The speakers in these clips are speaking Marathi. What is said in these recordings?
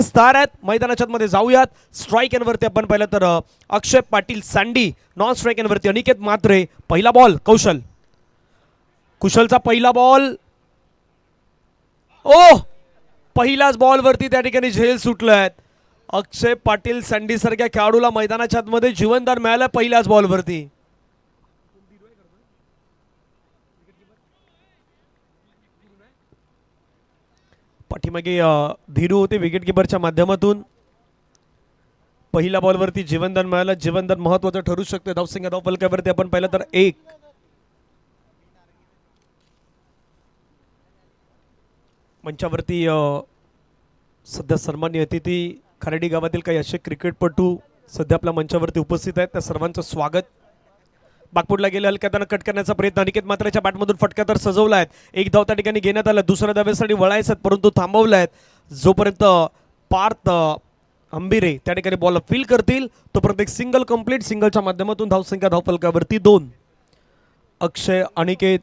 स्टार आहेत मैदानाच्या मध्ये जाऊयात. स्ट्राईक एंडवरती आपण पाहिलं तर Akshay Patil Sandy, non strike एंडवरती अनिकेत म्हात्रे. पहिला बॉल कुशलचा पहिला बॉल. ओ पहिल्याच बॉलवरती त्या ठिकाणी झेल सुटलाय. अक्षय पाटील सँडी सारख्या खेळाडूला मैदानाच्या आतमध्ये जीवनदान मिळालं पहिल्याच बॉलवरती. पाठीमागे धीरू होते विकेट किपरच्या माध्यमातून. पहिल्या बॉलवरती जीवनदान मिळालं. जीवनदान महत्वाचं ठरू शकते. धावसंख्या धावफलकावरती आपण पाहिलं तर 1. मंचावरती सध्या सन्माननीय अतिथी खराडी गावातील काही असे क्रिकेटपटू सध्या आपल्या मंचावरती उपस्थित आहेत. त्या सर्वांचं स्वागत. बागपुडला गेले हलक्याताना कट करण्याचा प्रयत्न अनिकेत म्हात्रेच्या बॅटमधून फटका तर सजवला आहे. एक धाव त्या ठिकाणी घेण्यात आला. दुसऱ्या धावेसाठी वळायचं परंतु थांबवलं आहे. जोपर्यंत पार्थ अंबिरे त्या ठिकाणी बॉल फील करतील तोपर्यंत एक सिंगल कंप्लीट. सिंगलच्या माध्यमातून धावसंख्या धावफलकावरती 2. अक्षय अनिकेत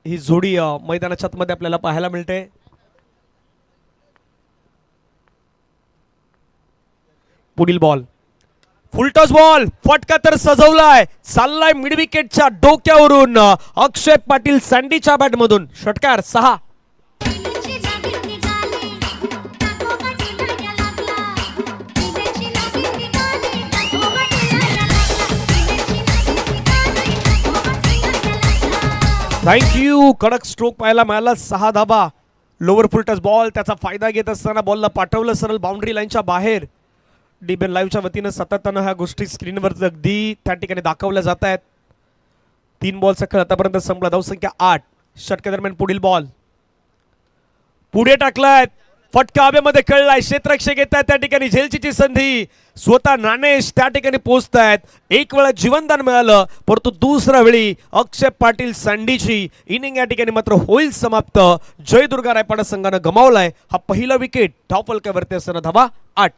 ही जोडी मैदानाच्या आतमध्ये आपल्याला पाहायला मिळते. पुढील बॉल फुलटॉस बॉल. फटका तर सजवलाय. चाललाय मिड विकेटच्या डोक्यावरून. अक्षय पाटील सँडीच्या बॅटमधून षटकार 6. थँक्यू. कडक स्ट्रोक पाहायला मिळाला. 6 धाबा. Lower full toss ball. त्याचा फायदा घेत असताना बॉलला पाठवलं सरळ बाउंड्री लाईनच्या बाहेर. डीबीएन लाईव्हच्या वतीनं सातत्यानं ह्या गोष्टी स्क्रीनवर अगदी त्या ठिकाणी दाखवल्या जात आहेत. 3 बॉलचा खेळ आतापर्यंत संपला. धावसंख्या 8. षटकादरम्यान पुढील बॉल पुढे टाकलाय. फटका हवेमध्ये खेळलाय. क्षेत्ररक्षक येत आहेत त्या ठिकाणी. झेलची संधी. स्वतः नाणेश त्या ठिकाणी पोहोचतायत. एक वेळा जीवनदान मिळालं परंतु दुसऱ्या वेळी अक्षय पाटील सँडीची इनिंग या ठिकाणी मात्र होईल समाप्त. जयदुर्गा रायपाडा संघानं गमावलाय हा पहिला विकेट. धावफलकावरती असताना धावा 8.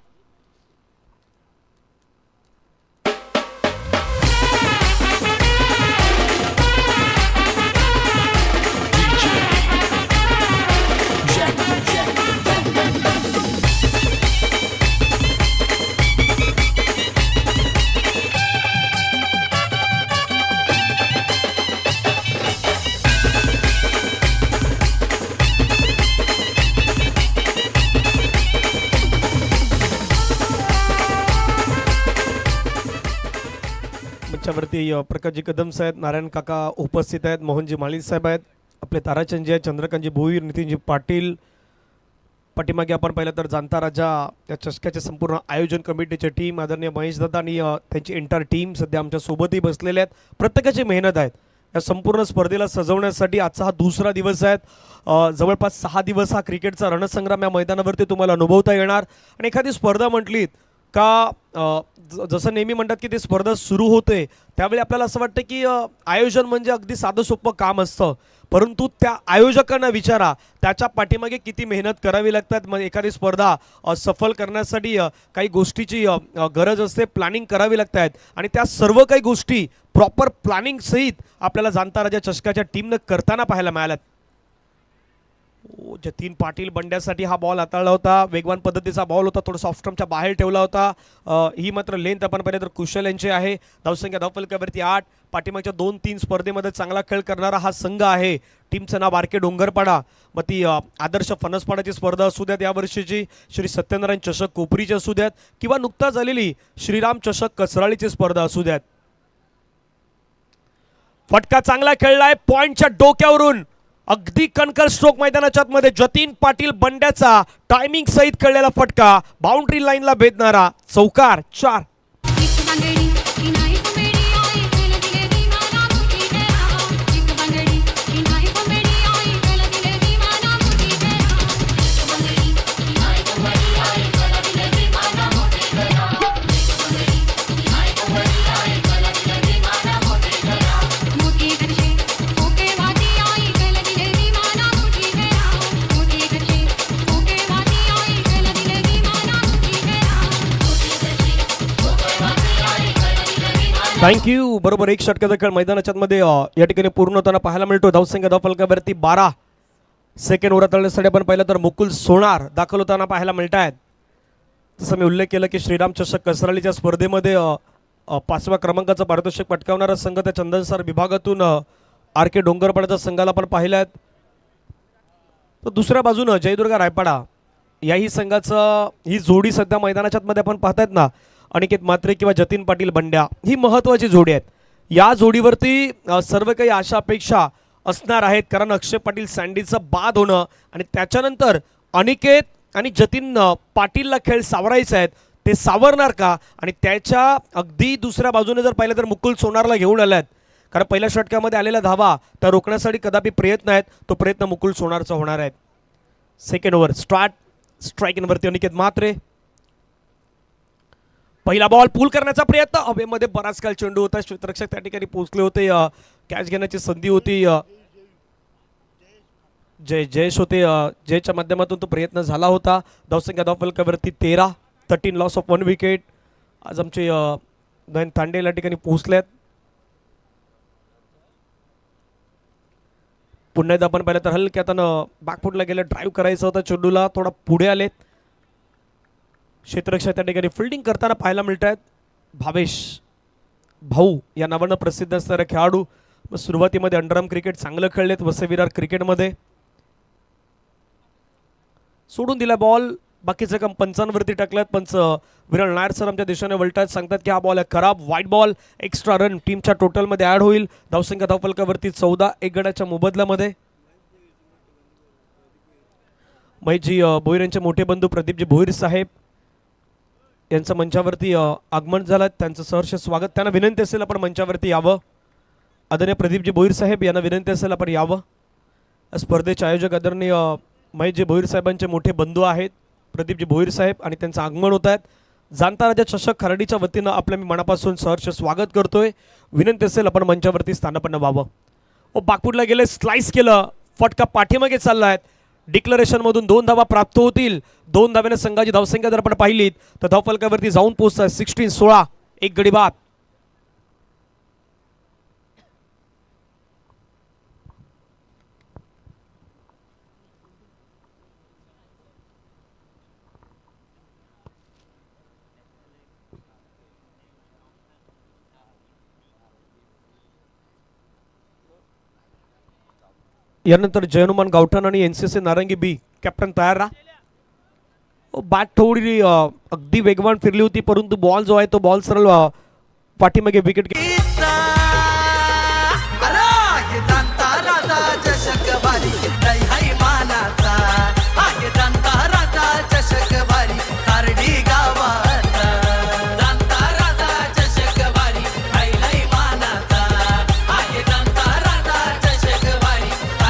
वरती प्रकाशजी कदम साहेब, नारायण काका उपस्थित आहेत. मोहनजी माळी साहेब आहेत. आपले ताराचंदजी आहेत. चंद्रकांतजी भोईर, नितीनजी पाटील. पाठीमागे आपण पाहिलं तर जाणता राजा या चषकाचे संपूर्ण आयोजन कमिटीची टीम आदरणीय महेश दादा आणि त्यांची एंटायर टीम सध्या आमच्या सोबतही बसलेले आहेत. प्रत्येकाची मेहनत आहेत या संपूर्ण स्पर्धेला सजवण्यासाठी. आजचा हा दुसरा दिवस आहे. जवळपास 6 दिवस हा क्रिकेटचा रणसंग्राम या मैदानावरती तुम्हाला अनुभवता येणार. आणि एखादी स्पर्धा म्हटलीत का जसं नेहमी म्हणतात की ते स्पर्धा सुरू होते त्यावेळी आपल्याला असं वाटतं की आयोजन म्हणजे अगदी साधं सोपं काम असतं. परंतु त्या आयोजकांना विचारा त्याच्या पाठीमागे किती मेहनत करावी लागतात. मग एखादी स्पर्धा सफल करण्यासाठी काही गोष्टीची गरज असते. प्लॅनिंग करावी लागतात आणि त्या सर्व काही गोष्टी प्रॉपर प्लॅनिंग सहित आपल्याला जाणता राजा चषकाच्या टीमनं करताना पाहायला मिळाल्यात. जतीन पाटील बंड्यासाठी हा बॉल हाताळला होता. वेगवान पद्धतीचा बॉल होता. थोडा ऑफ स्टंपच्या बाहेर ठेवला होता. ही मात्र लेंथ आपण पाहिलं तर कुशल यांची आहे. धावसंख्या धावफलकावरती 8. पाठीमागच्या 2-3 स्पर्धेमध्ये चांगला खेळ करणारा हा संघ आहे. टीमचं नाव आर के डोंगरपाडा. मग ती आदर्श फणसपाडाची स्पर्धा असू द्यात, यावर्षीची श्री सत्यनारायण चषक कोपरीची असू द्यात, किंवा नुकताच झालेली श्रीराम चषक कसराळीची स्पर्धा असू द्यात. फटका चांगला खेळलाय. पॉइंटच्या डोक्यावरून अगदी कणकर स्ट्रोक मैदानाच्या आतमध्ये जतीन पाटील बंड्याचा टायमिंग सहित खेळलेला फटका. बाउंड्री लाईनला भेदणारा. चौकार 4. थँक्यू. बरोबर 1 षटकाचा खेळ मैदानाच्या मध्ये या ठिकाणी पूर्ण होताना पाहायला मिळतो. धावसंख्या धावफलकावरती 12. सेकंड ओव्हर तळण्यासाठी आपण पाहिलं तर मुकुल सोनार दाखल होताना पाहायला मिळत आहेत. जसं मी उल्लेख केला की श्रीराम चषक कसरालीच्या स्पर्धेमध्ये 5व्या क्रमांकाचं पारितोषिक पटकावणारा संघ त्या चंदनसर विभागातून आर के डोंगरपाड्याच्या संघाला पण पाहिलं आहे. तर दुसऱ्या बाजूनं जयदुर्गा रायपाडा याही संघाचं ही जोडी सध्या मैदानाच्या मध्ये आपण पाहतायत ना, अनिकेत म्हात्रे किंवा जतीन पाटील बंड्या, ही महत्त्वाची जोडी आहेत. या जोडीवरती सर्व काही आशा अपेक्षा असणार आहेत, कारण अक्षय पाटील सँडीचं बाद होणं आणि त्याच्यानंतर अनिकेत आणि जतीन पाटीलला खेळ सावरायचे आहेत, ते सावरणार का? आणि त्याच्या अगदी दुसऱ्या बाजूने जर पाहिलं तर मुकुल सोनारला घेऊन आले आहेत, कारण पहिल्या षटकामध्ये आलेल्या धावा त्या रोखण्यासाठी कदापि प्रयत्न आहेत, तो प्रयत्न मुकुल सोनारचा होणार आहे. Second over start. स्ट्राईकवरती अनिकेत म्हात्रे, पहिला बॉल पूल करण्याचा प्रयत्न, हवेमध्ये बराच काल चेंडू होता, क्षेत्ररक्षक त्या ठिकाणी पोहोचले होते, कॅच घेण्याची संधी होती, जयेश होते, जयच्या माध्यमातून तो प्रयत्न झाला होता. धावसंख्या धावफलकावरती 13 लॉस ऑफ 1 विकेट. आज आमचे नयन तांडे या ठिकाणी पोहोचलेत. पुन्हा एकदा आपण पाहिलं तर हलक्या त्यानं बॅकफुटला गेलं, ड्राईव्ह करायचं होतं चेंडूला, थोडा पुढे आलेत. क्षेत्ररक्षक त्या ठिकाणी फिल्डिंग करताना पाहायला मिळत आहेत. भावेश भाऊ या नावानं प्रसिद्ध असणारे खेळाडू, सुरुवातीमध्ये अंडरआर्म क्रिकेट चांगलं खेळलेत, वसई-विरार क्रिकेटमध्ये. सोडून दिला बॉल, बाकीचं काम पंचांवरती टाकल्यात. पंच विरल नायर सर आमच्या दिशेने वळतात, सांगतात की हा बॉल आहे खराब, वाईट बॉल, एक्स्ट्रा रन टीमच्या टोटलमध्ये ॲड होईल. धावसंख्या धावफलकावरती 14, 1 गड्याच्या मोबदल्यामध्ये. महेशजी भोईर यांचे मोठे बंधू प्रदीपजी भोईर साहेब यांचं मंचावरती आगमन झालं, त्यांचं सहर्ष स्वागत. त्यांना विनंती असेल आपण मंचावरती यावं. आदरणीय प्रदीपजी भोईर साहेब यांना विनंती असेल आपण यावं. स्पर्धेचे आयोजक आदरणीय महेशजी भोईर साहेबांचे मोठे बंधू आहेत प्रदीपजी भोईर साहेब, आणि त्यांचं आगमन होत आहेत. जाणता राजा चषक खराडीच्या वतीनं आपलं मी मनापासून सहर्ष स्वागत करतोय. विनंती असेल आपण मंचावरती स्थानापन्न व्हावं. ओ बाकपूरला गेले, स्लाइस केलं, फटका पाठीमागे चालला आहे. डिक्लरेशनमधून 2 धावा प्राप्त होतील. 2 धाव्याने संघाची धावसंख्या जर आपण पाहिलीत तर धावफलकावरती जाऊन पोहोचतात 16, 1 गडी बाद. यानंतर जयनुमान गावठाण आणि एनसीसी नारंगी बी कॅप्टन तयार राहा. बॅट थोडी अगदी वेगवान फिरली होती, परंतु बॉल जो आहे तो बॉल सरळ पाठीमागे विकेट.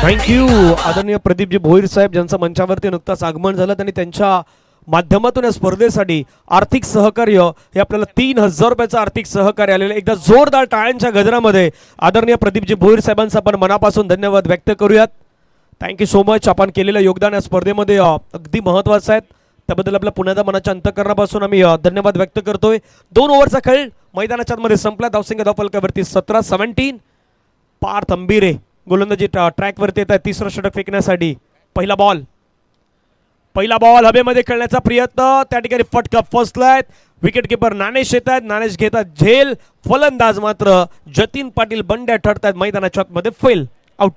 थँक्यू आदरणीय प्रदीपजी भोईर साहेब, ज्यांचं मंचावरती नुकताच आगमन झालं. त्यांनी त्यांच्या माध्यमातून या स्पर्धेसाठी आर्थिक सहकार्य हे आपल्याला 3000 रुपयाचं आर्थिक सहकार्य आलेलं. एकदा जोरदार टाळ्यांच्या गजरामध्ये आदरणीय प्रदीपजी भोईर साहेबांचा आपण मनापासून धन्यवाद व्यक्त करूयात. Thank you so much. आपण केलेलं योगदान या स्पर्धेमध्ये अगदी महत्त्वाचं आहे, त्याबद्दल आपल्या पुण्याच्या मनाच्या अंतःकरणापासून आम्ही धन्यवाद व्यक्त करतोय. 2 ओव्हरचा खेळ मैदानाच्या मध्ये संपला. धावसंख्या धावफलकावरती 17-17. पार्थ अंबिरे गोलंदाजी ट्रॅकवरती येत आहे तिसरं षटक फेकण्यासाठी. पहिला बॉल हवेमध्ये खेळण्याचा प्रयत्न, त्या ठिकाणी फटका फसलाय. विकेट किपर नाणेश येत आहेत, नाणेश घेतात झेल. फलंदाज मात्र जतीन पाटील बंड्या ठरतात मैदानाच्या मध्ये फेल, आउट.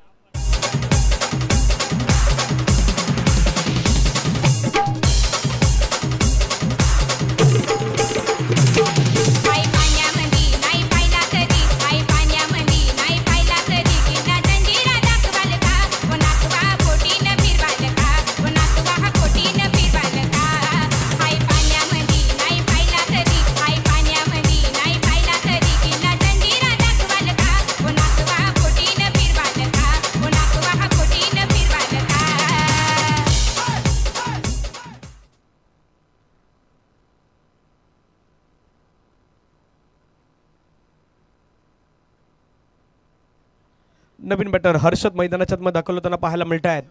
नवीन बॅटर हर्षद मैदानाच्या मध्ये दाखल होताना पाहायला मिळत आहेत.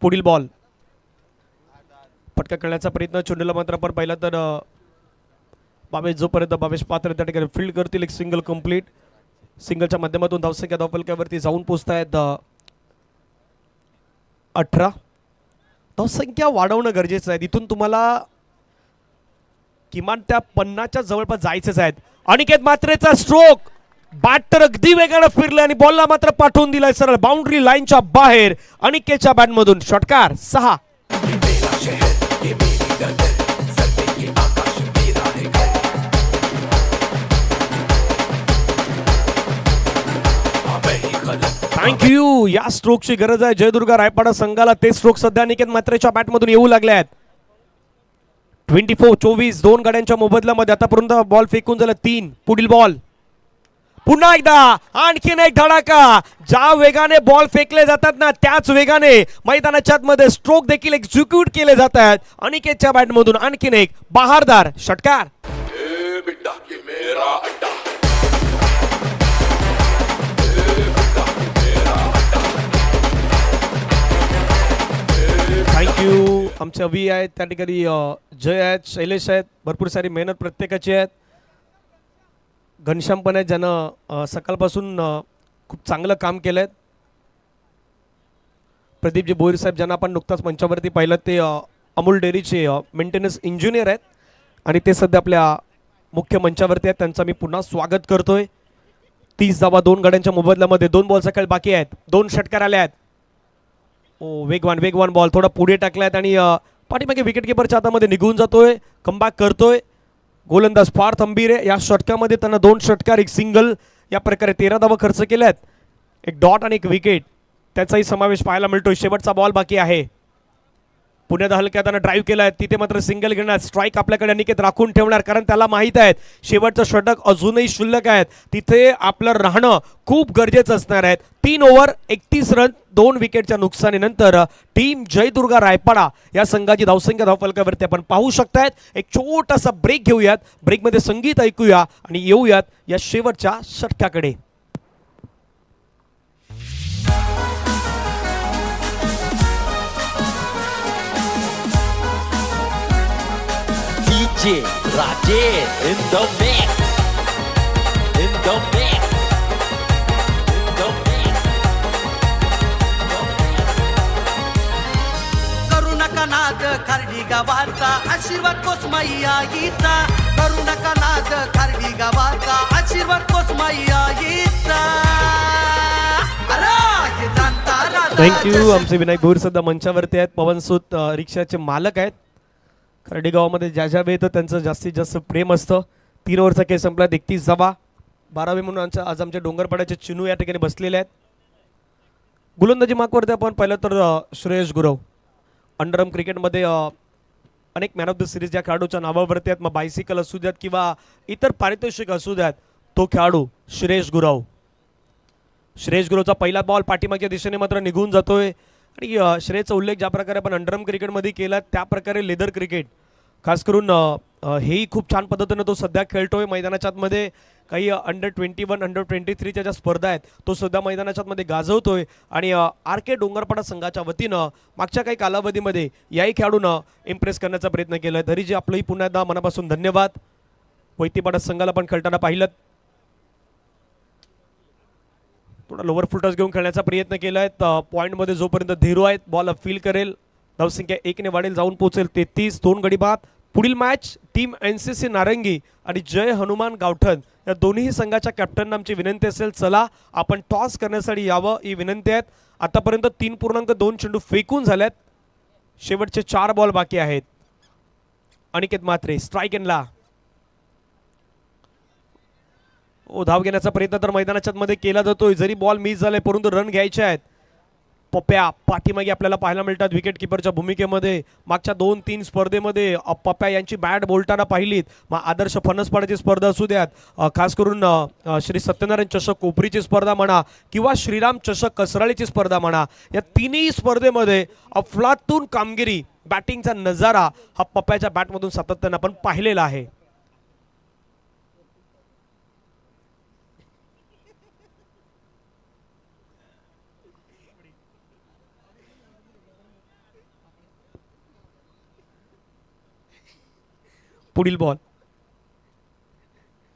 पुढील बॉल फटका करण्याचा प्रयत्न, चेंडूला मात्र आपण पाहिला तर बावेश जोपर्यंत बावेश पात्र त्या ठिकाणी फील्ड करतील. एक सिंगल कंप्लीट. सिंगलच्या माध्यमातून धावसंख्या धावफलकावरती जाऊन पोहोचतायत 18. धावसंख्या वाढवणं गरजेचं आहे. इथून तुम्हाला किमान त्या 50च्या जवळपास जायचंच आहे. अनिकेत म्हात्रेचा स्ट्रोक, बॅट तर अगदी वेगानं फिरलं आणि बॉलला मात्र पाठवून दिलाय सरळ बाउंड्री लाईनच्या बाहेर. अनिकेतच्या बॅटमधून षटकार 6. थँक्यू. या स्ट्रोकची गरज आहे जयदुर्गा रायपाडा संघाला. ते स्ट्रोक सध्या अनिकेत म्हात्रेच्या बॅटमधून येऊ लागले आहेत. 24-24 दोन गाड्यांच्या मोबदल्यामध्ये आतापर्यंत बॉल फेकून झालं 3. पुढील बॉल पुन्हा एकदा आणखीन एक धडाका. ज्या वेगाने बॉल फेकले जातात ना त्याच वेगाने मैदानाच्या मध्ये स्ट्रोक देखील एक्झिक्यूट केले जात आहेत. अनिकेतच्या बॅटमधून आणखीन एक बहारदार षटकार. थँक्यू. आमचे अभि आहेत त्या ठिकाणी, जय आहेत, शैलेश आहेत. भरपूर सारी मेहनत प्रत्येकाची आहेत. घनश्याम पण आहेत ज्यानं सकाळपासून खूप चांगलं काम केलं आहे. प्रदीपजी बोईर साहेब ज्यांना आपण नुकताच मंचावरती पाहिलं, ते अमूल डेअरीचे मेंटेनन्स इंजिनियर आहेत आणि ते सध्या आपल्या मुख्य मंचावरती आहेत. त्यांचं मी पुन्हा स्वागत करतोय. 30 धावा 2 गाड्यांच्या मोबदल्यामध्ये 2 बॉलचा खेळ बाकी आहेत. 2 षटकार आले आहेत. वेगवान बॉल थोडा पुढे टाकलायत आणि पाठीमागे विकेट किपरच्या हातामध्ये निघून जातोय. कमबॅक करतोय गोलंदाज पार्थ अंबिरे. या षटकामध्ये त्यांना 2 षटकार, 1 सिंगल, या प्रकारे 13 धावा खर्च केल्यात. 1 डॉट आणि 1 विकेट त्याचाही समावेश पाहायला मिळतोय. शेवटचा बॉल बाकी आहे. पुण्यात हलक्यात त्यानं ड्राईव्ह केलाय, तिथे मात्र सिंगल घेणार. स्ट्राईक आपल्याकडे अनिकेत राखून ठेवणार, कारण त्याला माहित आहे शेवटचं षटक अजूनही शिल्लक आहेत. तिथे आपलं राहणं खूप गरजेचं असणार आहे. 3 ओव्हर 31 रन 2 विकेटच्या नुकसानीनंतर टीम जयदुर्गा रायपाडा या संघाची धावसंख्या धावफलकावरती आपण पाहू शकतायत. एक छोटासा ब्रेक घेऊयात. ब्रेकमध्ये संगीत ऐकूया आणि येऊयात या शेवटच्या षटकाकडे. DJ Rajesh in the mix, in the mix, in the mix. करू नका नाद खारडी गावाचा आशीर्वाद कोसमाई आईचा. करू नका नाद खारडी गावाचा आशीर्वाद कोसमाई आईचा. थँक्यू. आमचे विनायक भोईर सध्या मंचावरती आहेत. पवन सूत रिक्षाचे मालक आहेत. खर्डी गावामध्ये ज्या ज्या वेळेत त्यांचं जास्तीत जास्त प्रेम असतं. 3 ओव्हरचा खेळ संपला. 31 धावा. 12वे म्हणून आज आमच्या डोंगरपाड्याचे चिनू या ठिकाणी बसलेले आहेत. गोलंदाजी मार्कवरती आपण पाहिलं तर श्रेयस गुरव अंडरआर्म क्रिकेटमध्ये अनेक मॅन ऑफ द सिरीज या खेळाडूच्या नावावरती आहेत. मग बायसिकल असू द्यात किंवा इतर पारितोषिक असू द्यात, तो खेळाडू श्रेयस गुरव. श्रेयस गुरवचा पहिला बॉल पाठीमागच्या दिशेने मात्र निघून जातोय. आणि श्रेयसचा उल्लेख ज्या प्रकारे आपण अंडरआर्म क्रिकेटमध्ये केला त्या प्रकारे लेदर क्रिकेट खास करून हेही खूप छान पद्धतीने तो सध्या खेळतोय. मैदानाच्या आतमध्ये काही अंडर-21 अंडर-23च्या ज्या स्पर्धा आहेत तो सध्या मैदानाच्या आतमध्ये गाजवतोय. आणि RK डोंगरपाडा संघाच्या वतीनं मागच्या काही कालावधीमध्ये याही खेळाडूनं इम्प्रेस करण्याचा प्रयत्न केला आहे. तरी जे आपलंही पुन्हा एकदा मनापासून धन्यवाद. वैतीपाडा संघाला पण खेळताना पाहिलं, थोडा लोअर फुटर्स घेऊन खेळण्याचा प्रयत्न केला आहे. पॉईंटमध्ये जोपर्यंत धीरू आहेत बॉल अपफील करेल, धावसंख्या 1 ने वाढेल, जाऊन पोहोचेल 33. 2 गडी बाद. पुढील मॅच टीम NCC नारंगी आणि जय हनुमान गावठण या दोन्ही संघाच्या कॅप्टनना आमची विनंती असेल, चला आपण टॉस करण्यासाठी यावं ही विनंती आहे. आतापर्यंत 3.2 चेंडू फेकून झाल्यात. शेवटचे 4 बॉल बाकी आहेत. अनिकेत म्हात्रे स्ट्राईक एनला. धाव घेण्याचा प्रयत्न तर मैदानाच्या मध्ये केला जातोय. जरी बॉल मिस झालाय परंतु रन घ्यायचे आहेत. पप्प्या पाठीमागे आपल्याला पाहायला मिळतात विकेट किपरच्या भूमिकेमध्ये. मागच्या 2-3 स्पर्धेमध्ये पप्प्या यांची बॅट बोलताना पाहिलीत. मग आदर्श फणसपाड्याची स्पर्धा असू द्यात, खास करून श्री सत्यनारायण चषक कोपरीची स्पर्धा म्हणा किंवा श्रीराम चषक कसराळीची स्पर्धा म्हणा, या तिन्ही स्पर्धेमध्ये अफलातून कामगिरी, बॅटिंगचा नजारा हा पप्प्याच्या बॅटमधून सातत्याने आपण पाहिलेला आहे. पुढील बॉल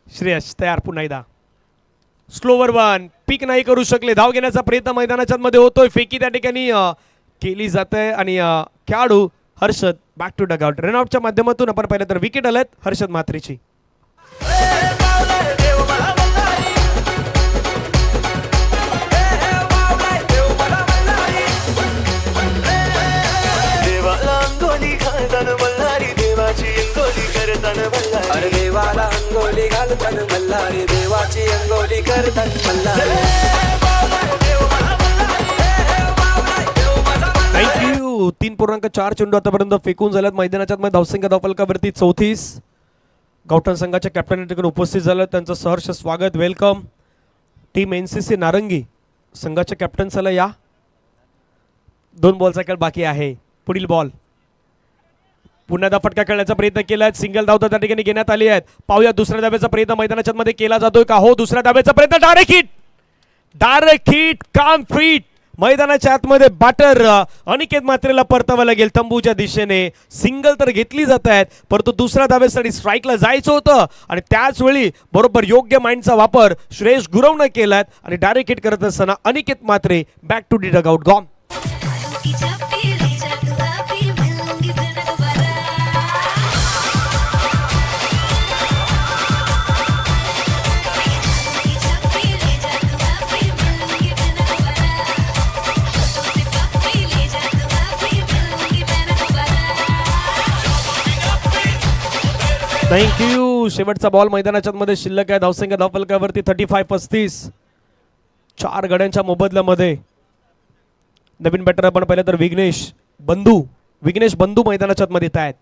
श्रेयस तयार. पुन्हा एकदा स्लोवर वन, पिक नाही करू शकले. धाव घेण्याचा प्रयत्न मैदानाच्या मध्ये होतोय. फेकी त्या ठिकाणी केली जाते आणि खेळाडू हर्षद बॅक टू डगआउट. रनआउटच्या माध्यमातून आपण पाहिलं तर विकेट आल्यात हर्षद म्हात्रेची. अरे देवाला अंगोली घालतान मल्हारी देवाची अंगोली करतान मल्हारी. थँक्यू. 3.4 चेंडू आतापर्यंत फेकून झाल्यात मैदानाच्या मध्ये. धावसंख्या धावफलकावरती 34. गावठण संघाच्या कॅप्टन या ठिकाणी उपस्थित झालं, त्यांचं सहर्ष स्वागत. वेलकम. टीम NCC नारंगी संघाच्या कॅप्टन्सला या. 2 बॉलचा खेळ बाकी आहे. पुढील बॉल पुन्हा एकदा फटका खेळण्याचा प्रयत्न केलाय. सिंगल धाव त्या ठिकाणी घेण्यात आली आहेत. पाहूया दुसऱ्या धाब्याचा प्रयत्न मैदानाच्या मध्ये केला जातोय का. हो, दुसऱ्या धाब्याचा प्रयत्न. Direct hit. Direct hit. काम फ्रीट. मैदानाच्या आतमध्ये बॅटर अनिकेत म्हात्रेला परतावं लागेल तंबूच्या दिशेने. सिंगल तर घेतली जात आहेत, परंतु दुसऱ्या धाब्यासाठी स्ट्राईकला जायचं होतं आणि त्याच वेळी बरोबर योग्य माइंडचा वापर श्रेयस गुरवनं केलाय आणि डायरेक्ट हिट करत असताना Aniket Mhatre back to the dugout. Gone. Thank you. शेवटचा बॉल मैदानाच्या मध्ये शिल्लक आहे. धावसंख्या धावफलकावरती 35-35. 4 गड्यांच्या मोबदल्यामध्ये नवीन बॅटर आपण पाहिलं तर विघ्नेश बंधू मैदानाच्या मध्ये येत आहेत.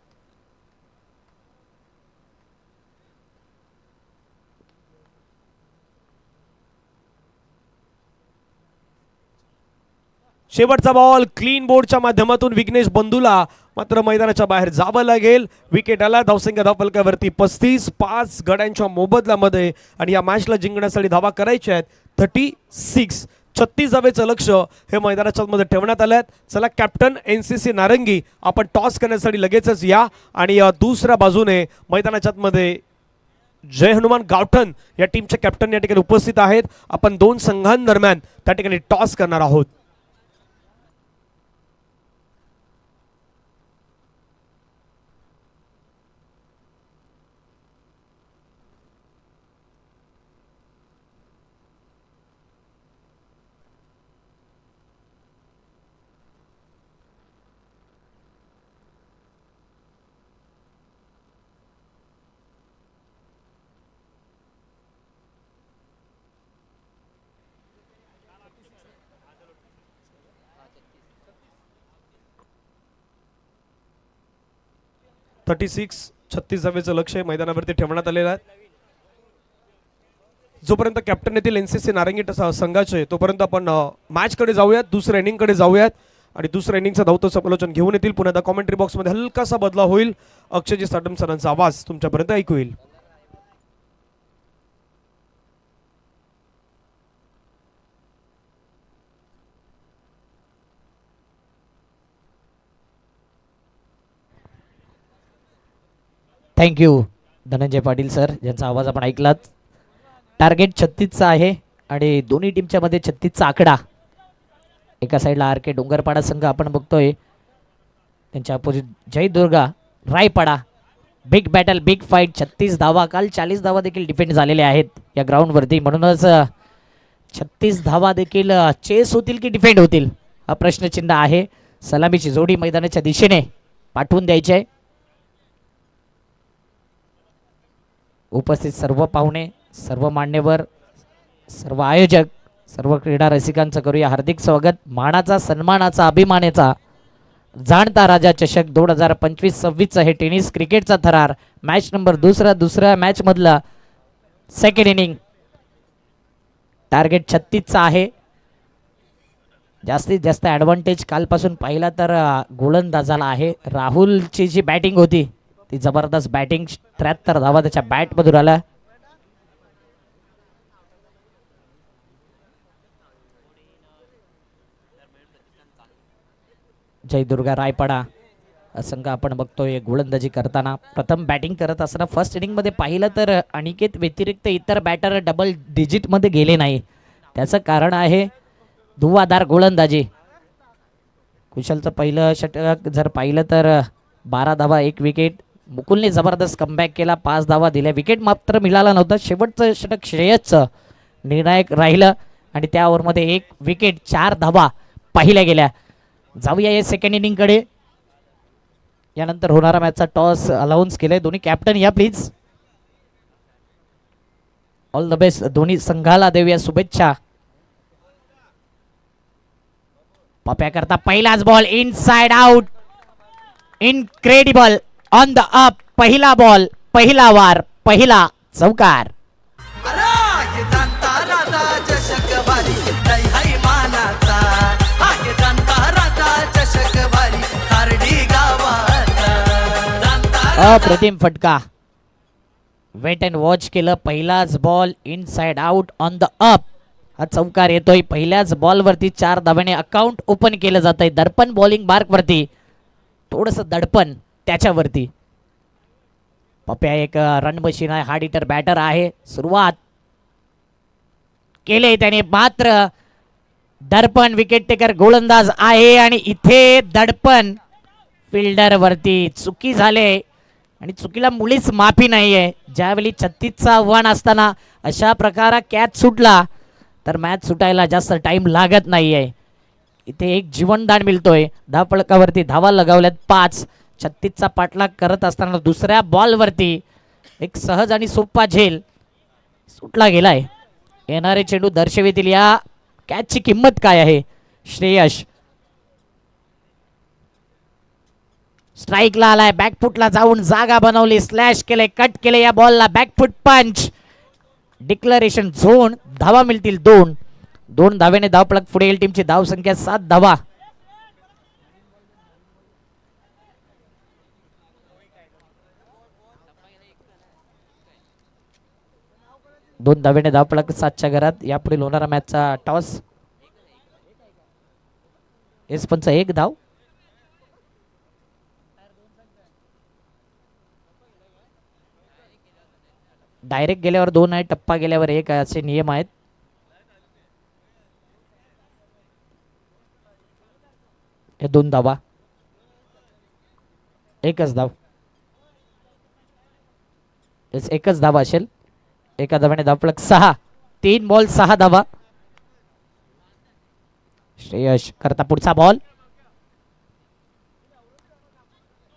शेवटचा बॉल क्लीन बोर्डच्या माध्यमातून विघ्नेश बंधूला मात्र मैदानाच्या बाहेर जावं लागेल. विकेट आला. धावसंख्या धावफलकावरती 35. 5 गड्यांच्या मोबदल्यामध्ये आणि या मॅचला जिंकण्यासाठी धावा करायच्या आहेत 36. 36 धावेचं लक्ष हे मैदानाच्या मध्ये ठेवण्यात आलं आहे. चला कॅप्टन NCC नारंगी आपण टॉस करण्यासाठी लगेचच या आणि दुसऱ्या बाजूने मैदानाच्या मध्ये जय हनुमान गावठण या टीमचे कॅप्टन या ठिकाणी उपस्थित आहेत. आपण 2 संघांदरम्यान त्या ठिकाणी टॉस करणार आहोत. थर्टी 36 धावेचं लक्ष मैदानावरती ठेवण्यात आलेलं आहे. जोपर्यंत कॅप्टन येथील NCC नारंगी संघाचे तोपर्यंत आपण मॅच कडे जाऊयात. दुसऱ्या इनिंग कडे जाऊयात आणि दुसऱ्या इनिंगचं धावतं समालोचन घेऊन येतील. पुन्हा कॉमेंट्री बॉक्स मध्ये हलकासा बदला होईल. अक्षयजी साटम सरांचा आवाज तुमच्यापर्यंत ऐकू येईल. थँक्यू धनंजय पाटील सर, ज्यांचा आवाज आपण ऐकलात. टार्गेट 36चा आहे आणि दोन्ही टीमच्या मध्ये 36चा आकडा. एका साईडला RK डोंगरपाडा संघ आपण बघतोय, त्यांच्या opposite Jai Durga Raipada. Big battle, big fight. 36 धावा, काल 40 धावा देखील डिफेंड झालेल्या आहेत या ग्राउंडवरती. म्हणूनच 36 धावा देखील चेस होतील की डिफेंड होतील हा प्रश्नचिन्ह आहे. सलामीची जोडी मैदानाच्या दिशेने पाठवून द्यायची आहे. उपस्थित सर्व पाहुणे, सर्व मान्यवर, सर्व आयोजक, सर्व क्रीडा रसिकांचं करूया हार्दिक स्वागत. मानाचा, सन्मानाचा, अभिमानाचा जाणता राजा चषक 2025-26 हे टेनिस क्रिकेटचा थरार. मॅच नंबर दुसऱ्या मॅच मधला सेकंड इनिंग. टार्गेट 36चा आहे. जास्तीत जास्त ॲडव्हान्टेज कालपासून पाहिला तर गोलंदाजाला आहे. राहुलची जी बॅटिंग होती ती जबरदस्त बॅटिंग. 73 धावा त्याच्या बॅटमधून आला. जय दुर्गा रायपाडा संघ आपण बघतोय गोलंदाजी करताना. प्रथम बॅटिंग करत असताना फर्स्ट इनिंग मध्ये पाहिलं तर अनिकेत व्यतिरिक्त इतर बॅटर डबल डिजिट मध्ये गेले नाही. त्याचं कारण आहे धुवाधार गोलंदाजी. कुशलचं पहिलं षटक जर पाहिलं तर 12 धावा 1 विकेट. मुकुलने जबरदस्त कमबॅक केला, 5 धावा दिल्या. विकेट मात्र मिळाला नव्हता. शेवटचं षटक श्रेयसचं निर्णायक राहिलं आणि त्या ओव्हरमध्ये 1 विकेट 4 धावा पाहिल्या गेल्या. जाऊया या सेकंड इनिंगकडे. यानंतर होणारा मॅचचा टॉस अलाउन्स केलाय. दोन्ही कॅप्टन या प्लीज. ऑल द बेस्ट दोन्ही संघाला देऊया शुभेच्छा. पप्या करता पहिलाच ball inside out. Incredible on the up. पहिला बॉल, पहिला वार, पहिला चौकार. अरे जाणता राजा चषक वारी नाही हाय मानाचा. आहे जाणता राजा चषक वारी तारडी गावाचा. जाणता अप्रतिम फटका. वेट अँड वॉच केलं. पहिलाच ball inside out on the up. हा चौकार येतोय. पहिल्याच बॉलवरती 4 धाव्याने अकाउंट ओपन केलं जात आहे. दर्पण बॉलिंग मार्कवरती थोडस दडपण त्याच्यावरती. पप्या एक रन मशीन आहे, हार्ड हिटर बॅटर आहे. सुरुवात केले त्याने, मात्र दर्पण विकेट टेकर गोलंदाज आहे आणि इथे दडपण फिल्डर वरती चुकी झाले आणि चुकीला मुळीच माफी नाहीये. ज्यावेळी 36चं आव्हान असताना अशा प्रकारा कॅच सुटला तर मॅच सुटायला जास्त टाइम लागत नाहीये. इथे एक जीवनदान मिळतोय. धावफलकावरती धावा लगावल्यात 5. 36चा पाठलाग करत असताना दुसऱ्या बॉलवरती एक सहज आणि सोपा झेल सुटला गेलाय. येणारे चेंडू दर्शवितील या कॅचची किंमत काय आहे. श्रेयस स्ट्राईकला आलाय, बॅकफुटला जाऊन जागा बनवली, स्लॅश केले, कट केले. या बॉलला बॅकफुट पंच. Declaration zone. धावा मिळतील 2 धावेने धावफलक पुढे येईल. टीमची धाव संख्या 7 धावा. दोन धावेने धावफलक 7च्या घरात. यापुढे होणारा मॅचचा टॉस. एस पंच 1 धाव. डायरेक्ट गेल्यावर 2 आहे, टप्पा गेल्यावर 1 आहे, असे नियम आहेत. हे 2 धावा, एकच धाव. एकच धावा असेल. एका धावाने धावफलक 6. 3 बॉल 6 धावा. श्रेयस करता पुढचा बॉल.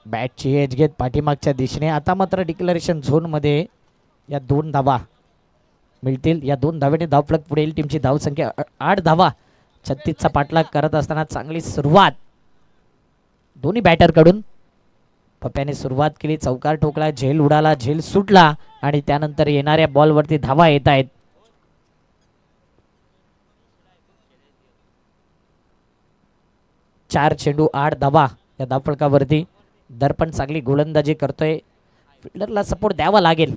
बॅटची एज घेत पाठीमागच्या दिशेने. आता मात्र डिक्लरेशन झोन मध्ये या 2 धावा मिळतील. या 2 धावेने धावफलक पुढे येईल. टीमची धाव संख्या 8 धावा. 36चा पाठलाग करत असताना चांगली सुरुवात दोन्ही बॅटर कडून. पप्याने सुरुवात केली, चौकार ठोकला, झेल उडाला, झेल सुटला आणि त्यानंतर येणाऱ्या बॉलवरती धावा येत आहेत. चार चेंडू 8 धावा या धावफलकावरती. दर्पण चांगली गोलंदाजी करतोय. फिल्डरला सपोर्ट द्यावा लागेल.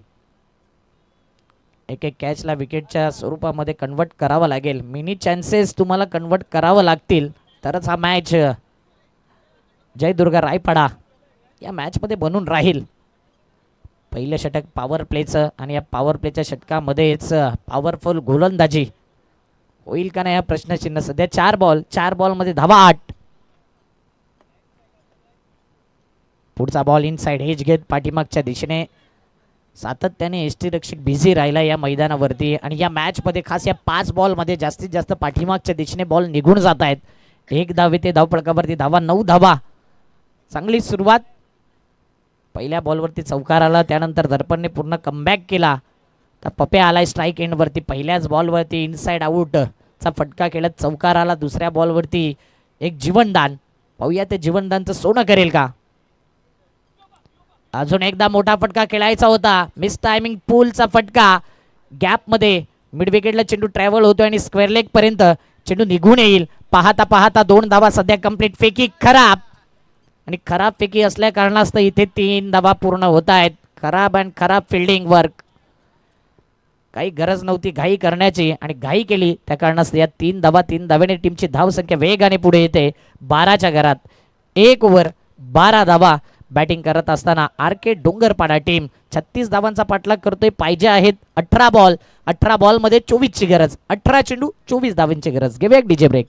एक कॅचला विकेटच्या स्वरूपामध्ये कन्वर्ट करावं लागेल. मिनी चान्सेस तुम्हाला कन्वर्ट करावं लागतील तरच हा मॅच जयदुर्गा रायपाडा या मॅचमध्ये बनून राहील. पहिलं षटक पॉवर प्लेचं आणि या पॉवर प्लेच्या षटकामध्येच पॉवरफुल गोलंदाजी होईल का नाही हा प्रश्नचिन्ह. सध्या 4 बॉलमध्ये धावा 8. पुढचा बॉल इनसाइड एज घेत पाठीमागच्या दिशेने. सातत्याने यष्टीरक्षक बिझी राहिला या मैदानावरती आणि या मॅचमध्ये खास या 5 बॉलमध्ये जास्तीत जास्त पाठीमागच्या दिशेने बॉल निघून जात आहेत. 1 धाव येते धावफलकावरती. धावा 9 धावा. चांगली सुरुवात. पहिल्या बॉलवरती चौकार आला, त्यानंतर दर्पणने पूर्ण कमबॅक केला. तर पप्या आलाय स्ट्राईक एंडवरती. पहिल्याच बॉलवरती इनसाइड आउटचा फटका खेळत चौकार आला. दुसऱ्या बॉलवरती एक जीवनदान. पाहूया ते जीवनदानचं सोनं करेल का. अजून एकदा मोठा फटका खेळायचा होता. मिस टायमिंग पूलचा फटका. गॅपमध्ये मिड विकेटला चेंडू ट्रॅव्हल होतोय आणि स्क्वेअर लेग पर्यंत चेंडू निघून येईल. पाहता पाहता 2 धावा सध्या कंप्लीट. फेकी खराब आणि खराब फेकी असल्या कारणास्तव इथे 3 धावा पूर्ण होत आहेत. खराब अँड खराब फिल्डिंग वर्क. काही गरज नव्हती घाई करण्याची आणि घाई केली त्या कारणास्तव या 3 धावा. 3 धावेने टीमची धाव संख्या वेगाने पुढे येते 12च्या घरात. 1 ओव्हर 12 धावा. बॅटिंग करत असताना आर.के. डोंगरपाडा टीम 36 धावांचा पाठलाग करतोय. पाहिजे आहेत 18 बॉल. 18 बॉलमध्ये 24ची गरज. 18 चेंडू 24 धावांची गरज. घेऊया DJ break.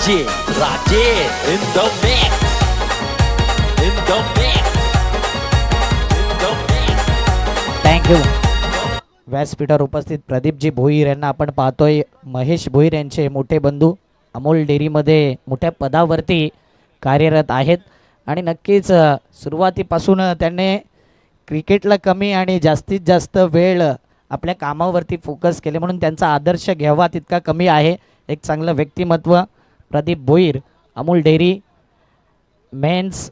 DJ Rajesh in the mix. In the mix. In the mix. Thank you. व्यासपीठावर उपस्थित प्रदीपजी भोईर यांना आपण पाहतोय. महेश भोईर यांचे मोठे बंधू अमोल डेअरीमध्ये मोठ्या पदावरती कार्यरत आहेत आणि नक्कीच सुरुवातीपासून त्यांनी क्रिकेटला कमी आणि जास्तीत जास्त वेळ आपल्या कामावरती फोकस केले म्हणून त्यांचा आदर्श घ्यावा तितका कमी आहे. एक चांगलं व्यक्तिमत्व Pradeep Bhoir Amol dairy mains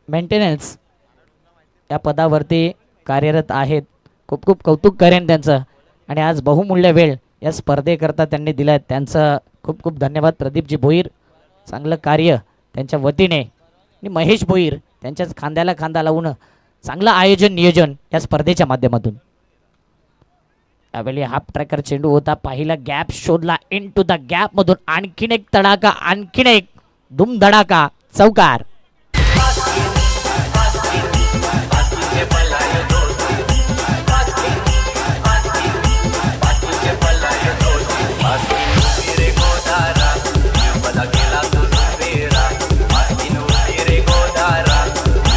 maintenance या पदावरती कार्यरत आहेत. खूप खूप कौतुक करेन त्यांचं आणि आज बहुमूल्य वेळ या स्पर्धेकरता त्यांनी दिला आहे. त्यांचं खूप खूप धन्यवाद. प्रदीपजी भोईर चांगलं कार्य त्यांच्या वतीने आणि महेश भोईर त्यांच्याच खांद्याला खांदा लावून चांगलं आयोजन नियोजन या स्पर्धेच्या माध्यमातून. यावेळी हाफ ट्रॅकर चेंडू होता. पाहिला गॅप शोधला. इन टू द गॅप मधून आणखीन एक तडाका आणखीन एक धूम धडाका चौकार.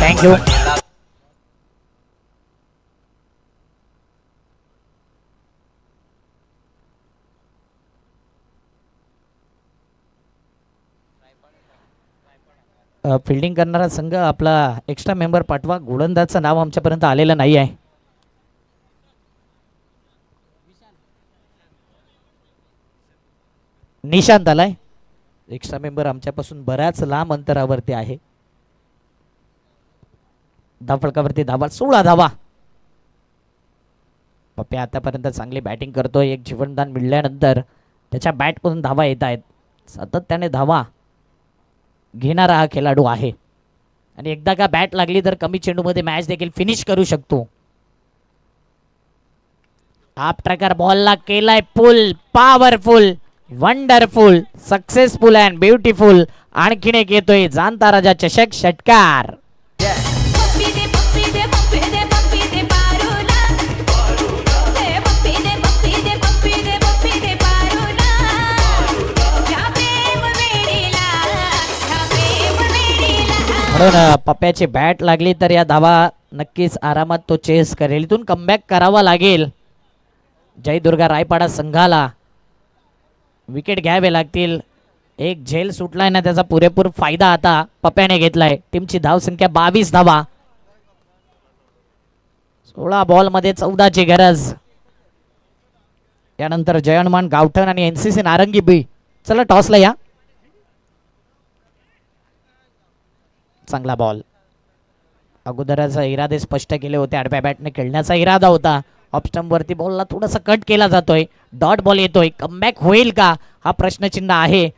थँक्यू. फिल्डिंग करणारा संघ आपला एक्स्ट्रा मेंबर पाठवा. गोलंदाजचं नाव आमच्यापर्यंत आलेलं नाही आहे. निशांत आलाय. एक्स्ट्रा मेंबर आमच्यापासून बऱ्याच लांब अंतरावरती आहे. धावफलकावरती धावा 16 धावा. पप्पे आतापर्यंत चांगली बॅटिंग करतोय. एक जीवनदान मिळाल्यानंतर त्याच्या बॅटमधून धावा येत आहेत. सातत्याने धावा घेणारा हा खेळाडू आहे आणि एकदा का बॅट लागली तर कमी चेंडूमध्ये मॅच देखील फिनिश करू शकतो. हाफ ट्रॅकर बॉलला केलाय pull. Powerful wonderful successful and beautiful. आणखीन एक येतोय जाणता राजा चषक षटकार. म्हणून पप्प्याची बॅट लागली तर या धावा नक्कीच आरामात तो चेस करेल. इथून कमबॅक करावा लागेल. जयदुर्गा रायपाडा संघाला विकेट घ्यावे लागतील. एक झेल सुटलाय ना त्याचा पुरेपूर फायदा आता पप्प्याने घेतलाय. टीमची धावसंख्या 22 धावा. 16 बॉलमध्ये 14ची गरज. यानंतर जयहनुमान गावठण आणि एनसीसी नारंगी बी. चला टॉसला या. चांगला बॉल. अगोदरच इरादे स्पष्ट केले होते. आडव्या बॅटने खेळण्याचा इरादा होता. ऑफ स्टंप वरती बॉलला थोडासा कट केला जातोय. डॉट बॉल येतोय. कमबॅक होईल का हा प्रश्नचिन्ह आहे.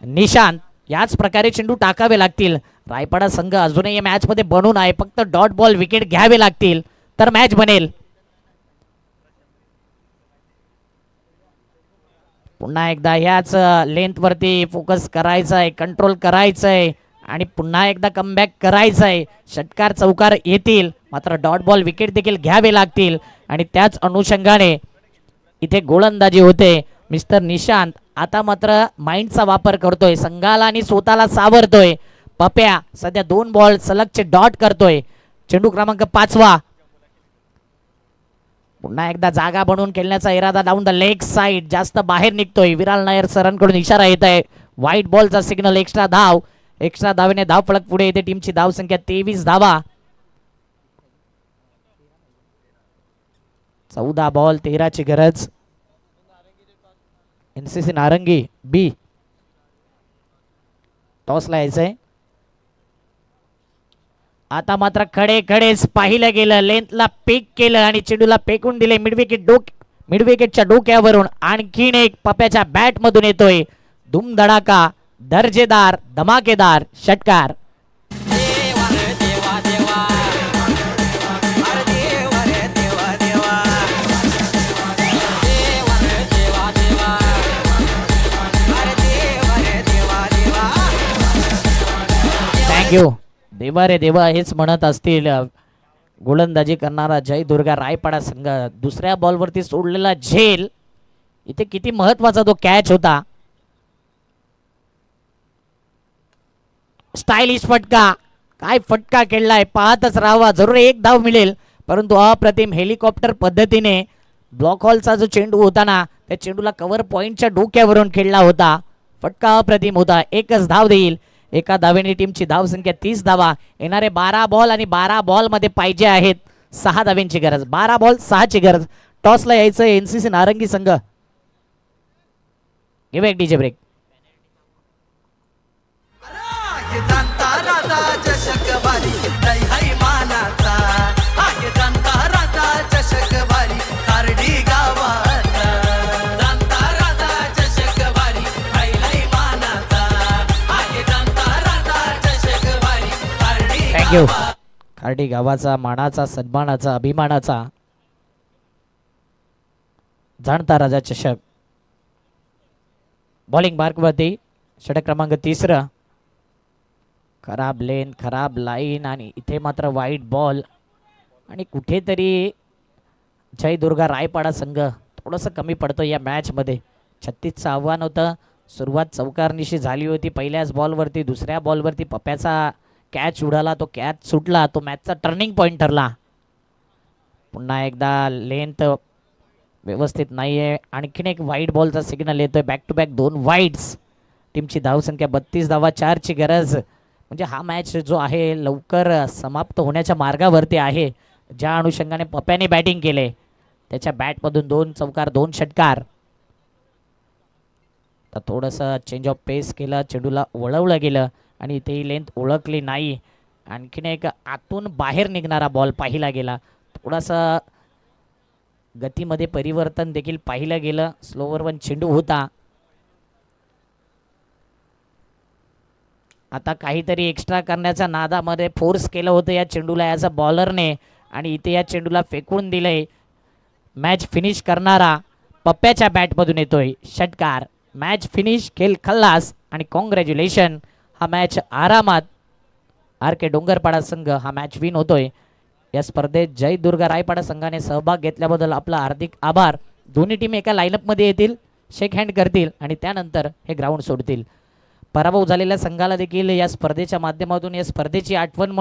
निशांत याच प्रकारे चेंडू टाकावे लागतील. रायपाडा संघ अजूनही या मॅच मध्ये बनून आहे. फक्त डॉट बॉल विकेट घ्यावे लागतील तर मॅच बनेल. पुन्हा एकदा याच लेंथ वरती फोकस करायचा आहे. कंट्रोल करायचं आहे आणि पुन्हा एकदा कमबॅक करायचं आहे. षटकार चौकार येतील मात्र डॉट बॉल विकेट देखील घ्यावे लागतील आणि त्याच अनुषंगाने इथे गोलंदाजी होते. मिस्टर निशांत आता मात्र माइंडचा वापर करतोय. संघाला आणि स्वतःला सावरतोय. पप्या सध्या 2 बॉल सलगचे डॉट करतोय. चेंडू क्रमांक 5वा. पुन्हा एकदा जागा बनवून खेळण्याचा इरादा डाऊन द लेग साइड. जास्त बाहेर निघतोय. विराल नायर सरांकडून इशारा येत आहे. व्हाईट बॉलचा सिग्नल. एक्स्ट्रा धाव. एक्स्ट्रा धावेने धाव फलक पुढे येते. टीमची धाव संख्या 23 धावा. 14 बॉल 13ची गरज. एनसीसी नारंगी बी टॉसला यायचंय. आता मात्र खडे खडेच पाहिलं गेलं. लेंथला पिक केलं आणि चेंडूला फेकून दिले. मिडविकेटच्या डोक्यावरून आणखीन एक पप्याच्या बॅट मधून येतोय. धूमधडाका दर्जेदार धमाकेदार षटकार. थँक्यू. देवा रे देवा हेच म्हणत असतील गोलंदाजी करणारा जयदुर्गा रायपाडा संघ. दुसऱ्या बॉलवरती सोडलेला झेल. इथे किती महत्वाचा तो कॅच होता. स्टायलिश फटका, काय फटका खेळलाय, पाहतच राहावा, जरूर एक धाव मिळेल. परंतु अप्रतिम हेलिकॉप्टर पद्धतीने ब्लॉक हॉलचा जो चेंडू होता ना, त्या चेंडूला कव्हर पॉइंटच्या डोक्यावरून खेळला होता. फटका अप्रतिम होता. एकच धाव देईल. एका धावेने टीमची धावसंख्या 30 धावा. येणारे 12 बॉल आणि 12 बॉल मध्ये पाहिजे आहेत 6 धाव्यांची गरज. 12 बॉल 6 ची गरज. टॉसला यायचं एनसीसी नारंगी संघ. घेऊया एक डीजे ब्रेक. आहे जाणता राजा चषक वारी जय हरी मानाचा. आहे जाणता राजा चषक वारी खार्डी गावाचा. जाणता राजा चषक वारी जय हरी मानाचा. आहे जाणता राजा चषक वारी खार्डी थँक्यू. गावाचा. खार्डी गावाचा मानाचा, सन्मानाचा, अभिमानाचा जाणता राजा चषक. बॉलिंग मार्कवरती षटक क्रमांक 3. खराब लेन, खराब लाईन आणि इथे मात्र वाईट बॉल. आणि कुठेतरी जय दुर्गा रायपाडा संघ थोडंसं कमी पडतो या मॅचमध्ये. 36चं आव्हान होतं. सुरुवात चौकारनिशी झाली होती पहिल्याच बॉलवरती. दुसऱ्या बॉलवरती पप्प्याचा कॅच उडाला, तो कॅच सुटला, तो मॅचचा टर्निंग पॉईंट ठरला. पुन्हा एकदा लेंथ व्यवस्थित नाही आहे. आणखीन एक वाईट बॉलचा सिग्नल येतोय. Back to back 2 wides. टीमची धावसंख्या 32 धावा, 4 ची गरज. म्हणजे हा मॅच जो आहे लवकर समाप्त होण्याच्या मार्गावरती आहे. ज्या अनुषंगाने पप्प्याने बॅटिंग केले त्याच्या बॅटमधून 2 चौकार 2 षटकार. तर थोडंसं चेंज ऑफ पेस केलं, चेंडूला वळवलं गेलं आणि इथे ही लेंथ ओळखली नाही. आणखीन एक आतून बाहेर निघणारा बॉल पाहिला गेला. थोडासा गतीमध्ये परिवर्तन देखील पाहिलं गेलं. स्लोवर 1 चेंडू होता. आता काहीतरी एक्स्ट्रा करण्याच्या नादामध्ये फोर्स केलं होतं या चेंडूला ॲज अ बॉलरने आणि इथे या चेंडूला फेकून दिलंय. मॅच फिनिश करणारा पप्प्याच्या बॅटमधून येतोय षटकार. मॅच फिनिश, खेळ खल्लास आणि कॉंग्रॅच्युलेशन. हा मॅच आरामात RK डोंगरपाडा संघ हा मॅच विन होतोय. या स्पर्धेत जय दुर्गा रायपाडा संघाने सहभाग घेतल्याबद्दल आपला हार्दिक आभार. दोन्ही टीम एका लाईनअपमध्ये येतील, शेक हँड करतील आणि त्यानंतर हे ग्राउंड सोडतील. पराभव झालेल्या संघाला देखील या स्पर्धेच्या माध्यमातून या स्पर्धेची आठवण